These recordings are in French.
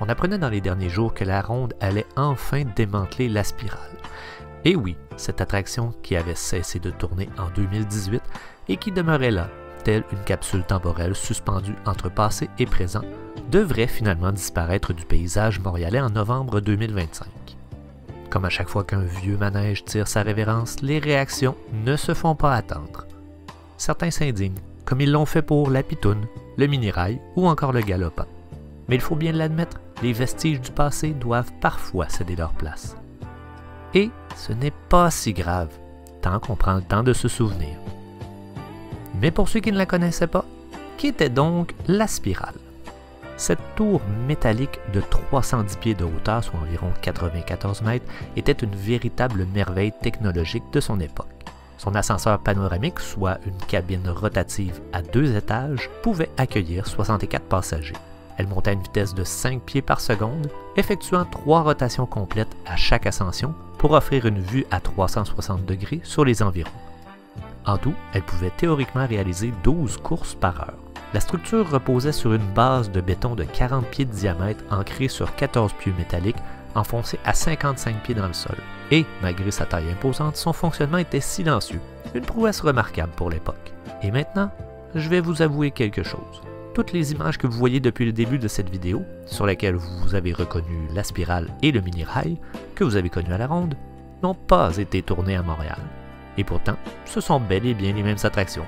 On apprenait dans les derniers jours que la ronde allait enfin démanteler la spirale. Et oui, cette attraction qui avait cessé de tourner en 2018 et qui demeurait là, telle une capsule temporelle suspendue entre passé et présent, devrait finalement disparaître du paysage montréalais en novembre 2025. Comme à chaque fois qu'un vieux manège tire sa révérence, les réactions ne se font pas attendre. Certains s'indignent, comme ils l'ont fait pour la pitoune, le mini-rail ou encore le galopin. Mais il faut bien l'admettre, les vestiges du passé doivent parfois céder leur place. Et ce n'est pas si grave, tant qu'on prend le temps de se souvenir. Mais pour ceux qui ne la connaissaient pas, qu'était donc la spirale? Cette tour métallique de 310 pieds de hauteur, soit environ 94 mètres, était une véritable merveille technologique de son époque. Son ascenseur panoramique, soit une cabine rotative à 2 étages, pouvait accueillir 64 passagers. Elle montait à une vitesse de 5 pieds par seconde, effectuant 3 rotations complètes à chaque ascension pour offrir une vue à 360 degrés sur les environs. En tout, elle pouvait théoriquement réaliser 12 courses par heure. La structure reposait sur une base de béton de 40 pieds de diamètre ancrée sur 14 pieux métalliques enfoncés à 55 pieds dans le sol. Et, malgré sa taille imposante, son fonctionnement était silencieux, une prouesse remarquable pour l'époque. Et maintenant, je vais vous avouer quelque chose. Toutes les images que vous voyez depuis le début de cette vidéo, sur lesquelles vous avez reconnu la spirale et le mini-rail, que vous avez connu à la ronde, n'ont pas été tournées à Montréal. Et pourtant, ce sont bel et bien les mêmes attractions,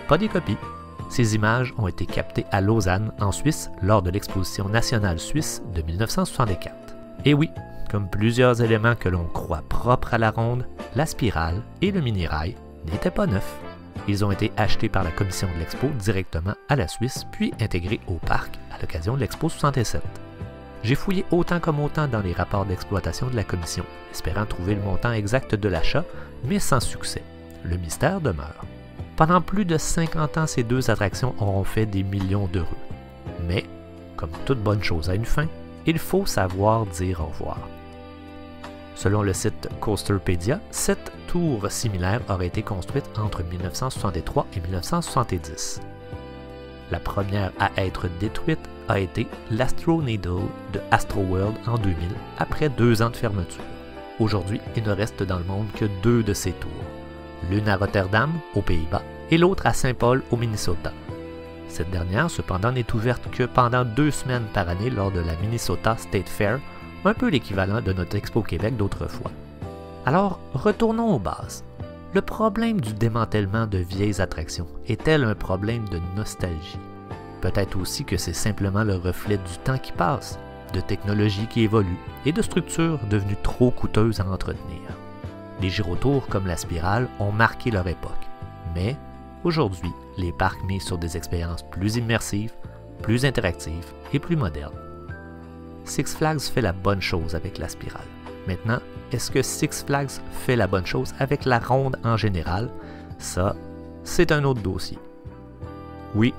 pas des copies. Ces images ont été captées à Lausanne, en Suisse, lors de l'exposition nationale suisse de 1964. Et oui, comme plusieurs éléments que l'on croit propres à la ronde, la spirale et le mini-rail n'étaient pas neufs. Ils ont été achetés par la commission de l'expo directement à la Suisse, puis intégrés au parc à l'occasion de l'Expo 67. J'ai fouillé autant comme autant dans les rapports d'exploitation de la commission, espérant trouver le montant exact de l'achat, mais sans succès. Le mystère demeure. Pendant plus de 50 ans, ces 2 attractions auront fait des millions d'euros. Mais, comme toute bonne chose a une fin, il faut savoir dire au revoir. Selon le site Coasterpedia, 7 tours similaires auraient été construites entre 1963 et 1970. La première à être détruite a été l'Astro Needle de Astroworld en 2000, après 2 ans de fermeture. Aujourd'hui, il ne reste dans le monde que 2 de ces tours. L'une à Rotterdam, aux Pays-Bas, et l'autre à Saint-Paul, au Minnesota. Cette dernière, cependant, n'est ouverte que pendant 2 semaines par année lors de la Minnesota State Fair, un peu l'équivalent de notre Expo Québec d'autrefois. Alors, retournons aux bases. Le problème du démantèlement de vieilles attractions est-elle un problème de nostalgie? Peut-être aussi que c'est simplement le reflet du temps qui passe, de technologies qui évoluent et de structures devenues trop coûteuses à entretenir. Les gyrotours comme la spirale ont marqué leur époque, mais aujourd'hui, les parcs misent sur des expériences plus immersives, plus interactives et plus modernes. Six Flags fait la bonne chose avec la spirale. Maintenant, est-ce que Six Flags fait la bonne chose avec la ronde en général? Ça, c'est un autre dossier. Oui,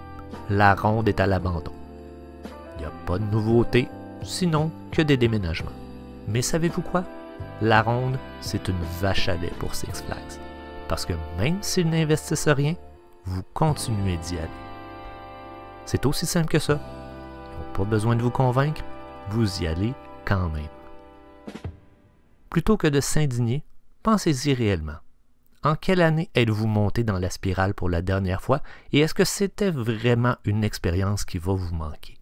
la ronde est à l'abandon. Il n'y a pas de nouveauté, sinon que des déménagements. Mais savez-vous quoi? La ronde, c'est une vache à lait pour Six Flags. Parce que même s'ils n'investissent rien, vous continuez d'y aller. C'est aussi simple que ça. Ils n'ont pas besoin de vous convaincre, vous y allez quand même. Plutôt que de s'indigner, pensez-y réellement. En quelle année êtes-vous monté dans la spirale pour la dernière fois et est-ce que c'était vraiment une expérience qui va vous manquer?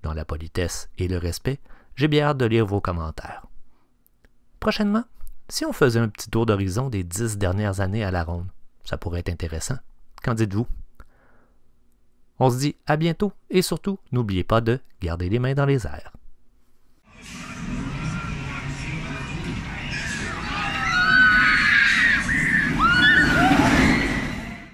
Dans la politesse et le respect, j'ai bien hâte de lire vos commentaires. Prochainement, si on faisait un petit tour d'horizon des 10 dernières années à la ronde, ça pourrait être intéressant. Qu'en dites-vous? On se dit à bientôt et surtout, n'oubliez pas de garder les mains dans les airs.